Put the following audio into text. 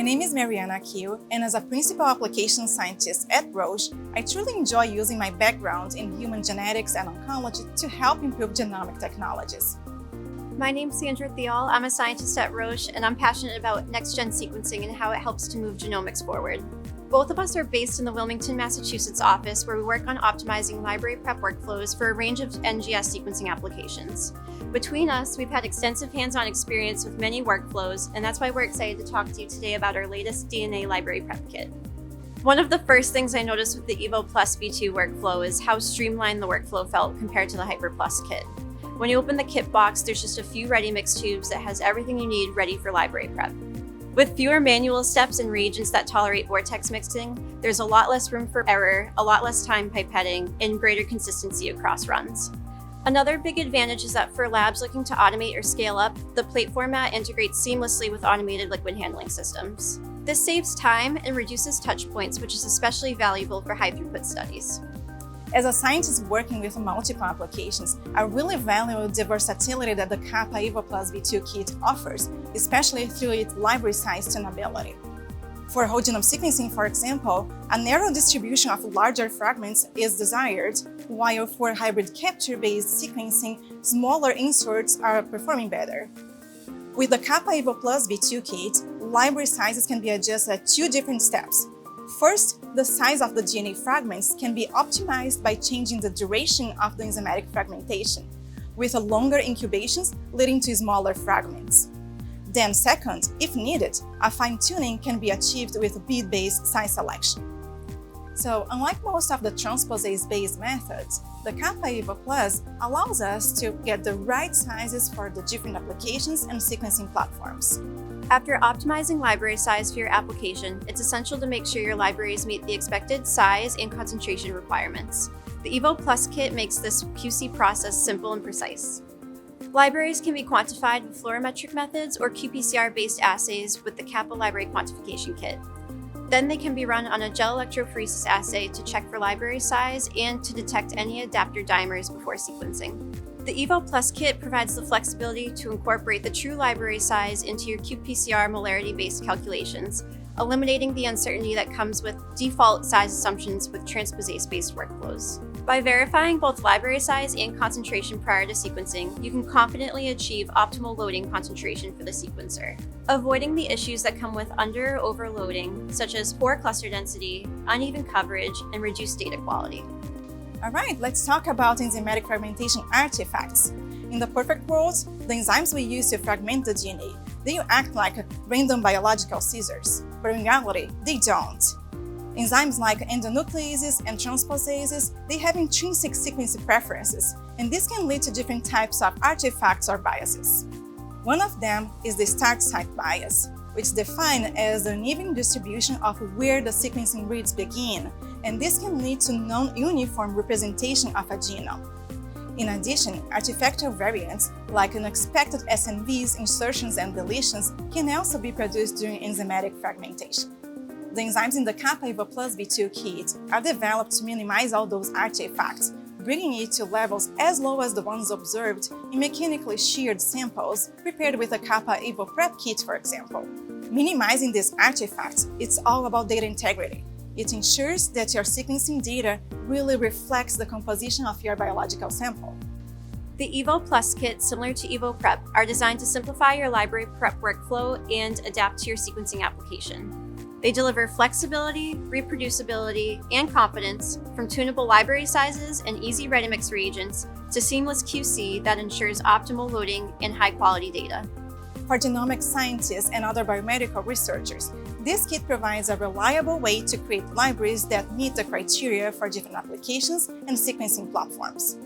My name is Mariana Kiel, and as a principal application scientist at Roche, I truly enjoy using my background in human genetics and oncology to help improve genomic technologies. My name's Sandra Thial. I'm a scientist at Roche, and I'm passionate about next-gen sequencing and how it helps to move genomics forward. Both of us are based in the Wilmington, Massachusetts office, where we work on optimizing library prep workflows for a range of NGS sequencing applications. Between us, we've had extensive hands-on experience with many workflows, and that's why we're excited to talk to you today about our latest DNA library prep kit. One of the first things I noticed with the EvoPlus V2 workflow is how streamlined the workflow felt compared to the HyperPlus kit. When you open the kit box, there's just a few ready mix tubes that has everything you need ready for library prep. With fewer manual steps and reagents that tolerate vortex mixing, there's a lot less room for error, a lot less time pipetting, and greater consistency across runs. Another big advantage is that for labs looking to automate or scale up, the plate format integrates seamlessly with automated liquid handling systems. This saves time and reduces touch points, which is especially valuable for high-throughput studies. As a scientist working with multiple applications, I really value the versatility that the KAPA EvoPlus V2 Kit offers, especially through its library size tunability. For whole genome sequencing, for example, a narrow distribution of larger fragments is desired, while for hybrid capture-based sequencing, smaller inserts are performing better. With the KAPA EvoPlus V2 Kit, library sizes can be adjusted at two different steps. First, the size of the DNA fragments can be optimized by changing the duration of the enzymatic fragmentation, with longer incubations leading to smaller fragments. Then second, if needed, a fine-tuning can be achieved with bead-based size selection. So, unlike most of the transposase-based methods, the KAPA EvoPlus allows us to get the right sizes for the different applications and sequencing platforms. After optimizing library size for your application, it's essential to make sure your libraries meet the expected size and concentration requirements. The EvoPlus kit makes this QC process simple and precise. Libraries can be quantified with fluorometric methods or qPCR-based assays with the KAPA Library Quantification Kit. Then they can be run on a gel electrophoresis assay to check for library size and to detect any adapter dimers before sequencing. The EvoPlus kit provides the flexibility to incorporate the true library size into your qPCR molarity-based calculations, eliminating the uncertainty that comes with default size assumptions with transposase-based workflows. By verifying both library size and concentration prior to sequencing, you can confidently achieve optimal loading concentration for the sequencer, avoiding the issues that come with under or overloading, such as poor cluster density, uneven coverage, and reduced data quality. All right, let's talk about enzymatic fragmentation artifacts. In the perfect world, the enzymes we use to fragment the DNA, they act like random biological scissors, but in reality, they don't. Enzymes like endonucleases and transposases, they have intrinsic sequence preferences, and this can lead to different types of artifacts or biases. One of them is the start site bias, which is defined as the uneven distribution of where the sequencing reads begin, and this can lead to non-uniform representation of a genome. In addition, artifactual variants, like unexpected SNVs, insertions, and deletions, can also be produced during enzymatic fragmentation. The enzymes in the KAPA EvoPlus V2 Kit are developed to minimize all those artifacts, bringing it to levels as low as the ones observed in mechanically sheared samples prepared with the KAPA EvoPrep kit, for example. Minimizing these artifacts, it's all about data integrity. It ensures that your sequencing data really reflects the composition of your biological sample. The EvoPlus kit, similar to EvoPrep, are designed to simplify your library prep workflow and adapt to your sequencing application. They deliver flexibility, reproducibility, and confidence from tunable library sizes and easy ready-mix reagents to seamless QC that ensures optimal loading and high-quality data. For genomic scientists and other biomedical researchers, this kit provides a reliable way to create libraries that meet the criteria for different applications and sequencing platforms.